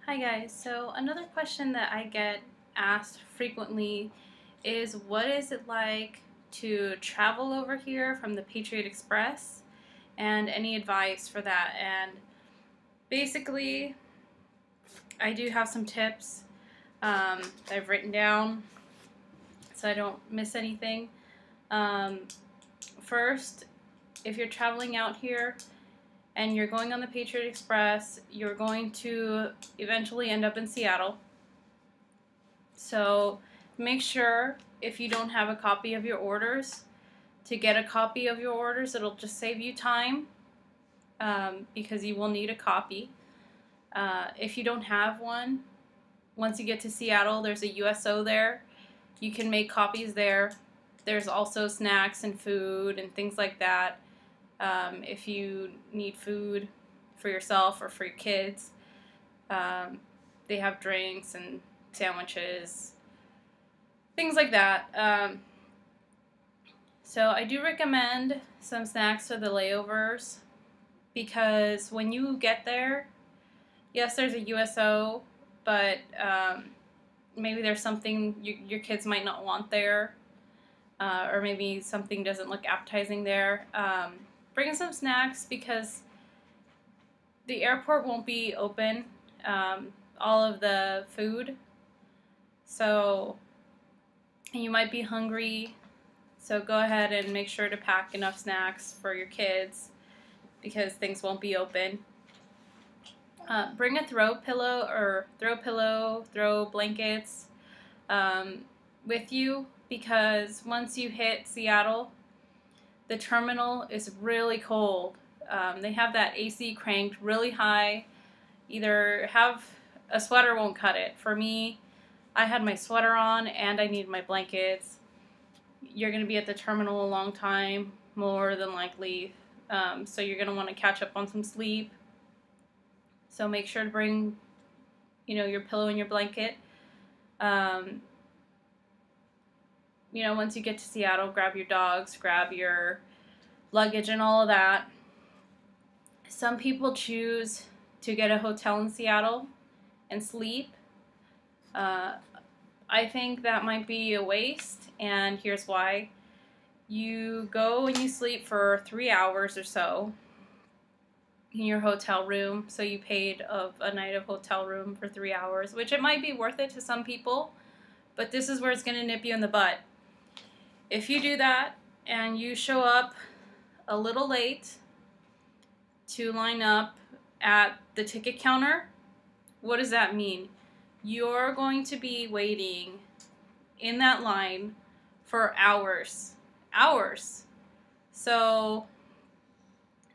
Hi guys, so another question that I get asked frequently is what is it like to travel over here from the Patriot Express and any advice for that. And basically I do have some tips I've written down so I don't miss anything. First, if you're traveling out here and you're going on the Patriot Express, you're going to eventually end up in Seattle. So make sure, if you don't have a copy of your orders, to get a copy of your orders. It'll just save you time because you will need a copy. If you don't have one, once you get to Seattle, there's a USO there. You can make copies there. There's also snacks and food and things like that. If you need food for yourself or for your kids, they have drinks and sandwiches, things like that. So I do recommend some snacks for the layovers because when you get there, yes, there's a USO, but maybe there's something your kids might not want there, or maybe something doesn't look appetizing there. Bring some snacks because the airport won't be open, all of the food, so you might be hungry, so go ahead and make sure to pack enough snacks for your kids because things won't be open. Bring a throw blankets with you because once you hit Seattle, the terminal is really cold. They have that AC cranked really high. Either have a sweater won't cut it. For me, I had my sweater on and I need my blankets. You're going to be at the terminal a long time, more than likely, so you're going to want to catch up on some sleep. So make sure to bring, your pillow and your blanket. Once you get to Seattle, grab your dogs, grab your luggage and all of that. Some people choose to get a hotel in Seattle and sleep. I think that might be a waste, and here's why. You go and you sleep for 3 hours or so in your hotel room, so you paid a night of hotel room for 3 hours, which it might be worth it to some people, but this is where it's going to nip you in the butt. If you do that and you show up a little late to line up at the ticket counter, what does that mean? You're going to be waiting in that line for hours. So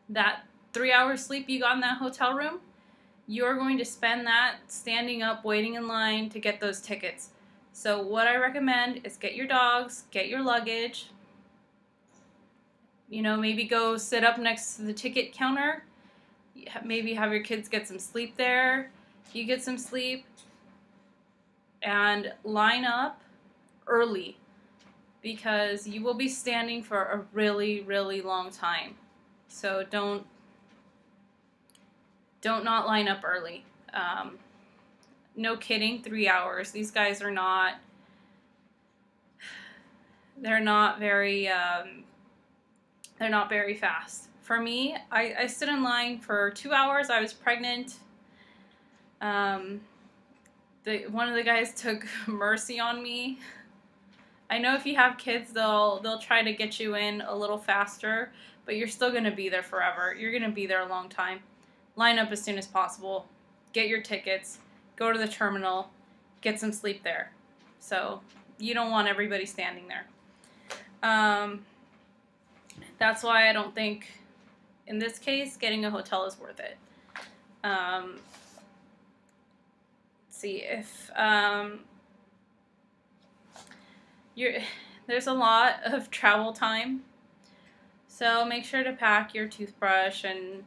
that 3 hours sleep you got in that hotel room, you're going to spend that standing up waiting in line to get those tickets. So what I recommend is get your dogs, get your luggage, maybe go sit up next to the ticket counter, maybe have your kids get some sleep there, you get some sleep, and line up early because you will be standing for a really, really long time. So don't not line up early. No kidding, 3 hours. These guys are not, they're not very fast. For me, I stood in line for 2 hours. I was pregnant. One of the guys took mercy on me. I know if you have kids, they'll try to get you in a little faster, but you're still going to be there forever. You're going to be there a long time. Line up as soon as possible. Get your tickets. Go to the terminal. Get some sleep there. So you don't want everybody standing there. That's why I don't think, in this case, getting a hotel is worth it. Let's see if there's a lot of travel time, so make sure to pack your toothbrush and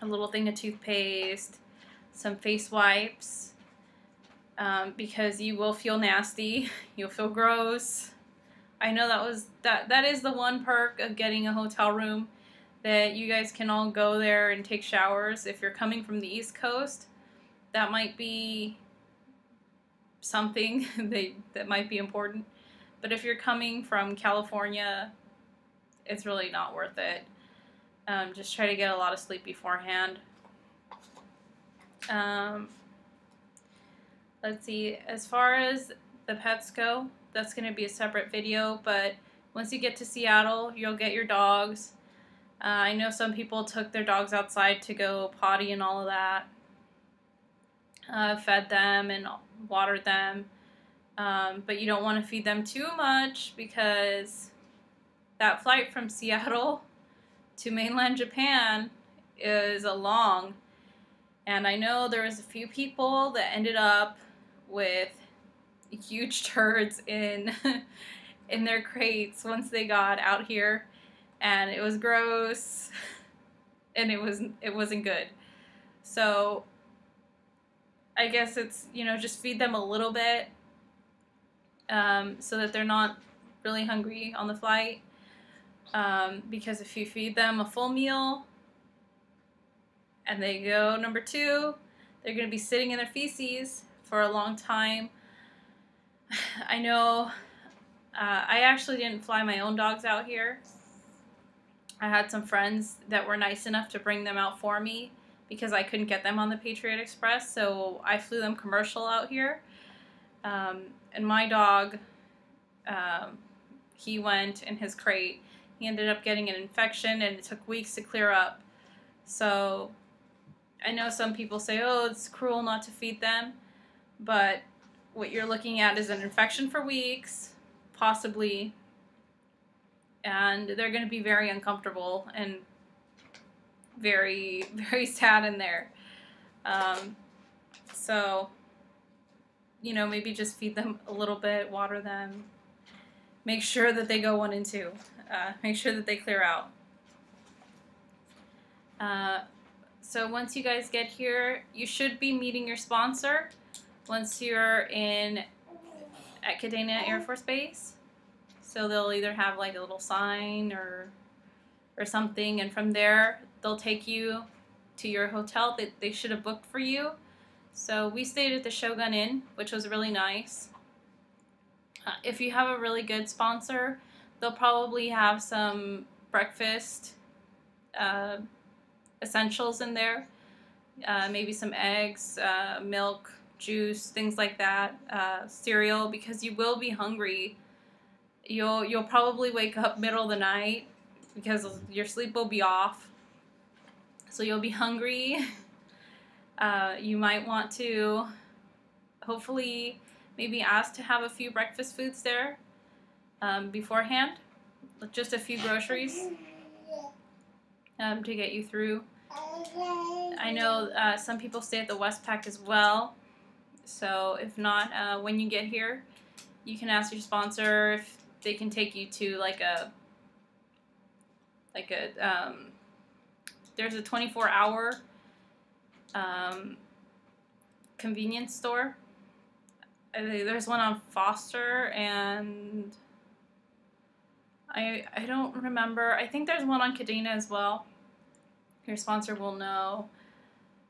a little thing of toothpaste, some face wipes, because you will feel nasty, you'll feel gross. I know that is the one perk of getting a hotel room, that you guys can all go there and take showers. If you're coming from the East Coast, that might be something that might be important. But if you're coming from California, it's really not worth it. Just try to get a lot of sleep beforehand. Let's see, as far as the pets go, that's going to be a separate video, but once you get to Seattle, you'll get your dogs. I know some people took their dogs outside to go potty and all of that. Fed them and watered them. But you don't want to feed them too much because that flight from Seattle to mainland Japan is a long. And I know there was a few people that ended up with huge turds in in their crates once they got out here, and it was gross, and it wasn't good. So I guess it's, you know, just feed them a little bit, so that they're not really hungry on the flight. Because if you feed them a full meal and they go number 2, they're going to be sitting in their feces for a long time. I know I actually didn't fly my own dogs out here. I had some friends that were nice enough to bring them out for me because I couldn't get them on the Patriot Express, so I flew them commercial out here. And my dog, he went in his crate. He ended up getting an infection, and it took weeks to clear up. So I know some people say, oh, it's cruel not to feed them, but what you're looking at is an infection for weeks, possibly, and they're going to be very uncomfortable and very, very sad in there. So, you know, maybe just feed them a little bit, water them, make sure that they go 1 and 2, make sure that they clear out. So once you guys get here, you should be meeting your sponsor once you're at Kadena Air Force Base. So they'll either have like a little sign or something, and from there they'll take you to your hotel that they should have booked for you. So we stayed at the Shogun Inn, which was really nice. If you have a really good sponsor, they'll probably have some breakfast essentials in there, maybe some eggs, milk, juice, things like that, cereal, because you will be hungry. You'll probably wake up middle of the night because your sleep will be off, so you'll be hungry. You might want to hopefully maybe ask to have a few breakfast foods there beforehand, just a few groceries to get you through. I know some people stay at the Westpac as well, so if not, when you get here, you can ask your sponsor if they can take you to like a there's a 24-hour convenience store. There's one on Foster, and I don't remember. I think there's one on Kadena as well. Your sponsor will know.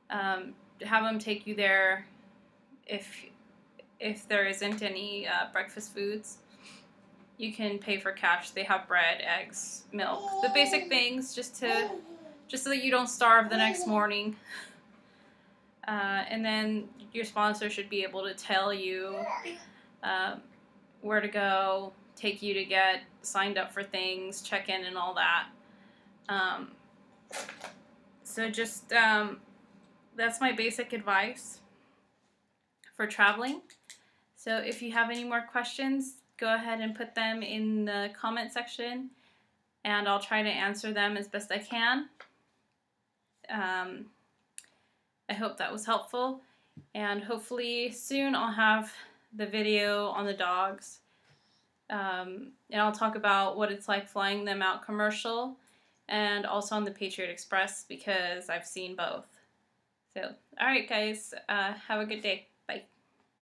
Have them take you there if there isn't any breakfast foods. You can pay for cash. They have bread, eggs, milk, the basic things, just so that you don't starve the next morning. And then your sponsor should be able to tell you where to go, take you to get signed up for things, check in, and all that. So just that's my basic advice for traveling. So if you have any more questions, go ahead and put them in the comment section, and I'll try to answer them as best I can. I hope that was helpful, and hopefully soon I'll have the video on the dogs, and I'll talk about what it's like flying them out commercial and also on the Patriot Express, because I've seen both. So, alright guys, have a good day.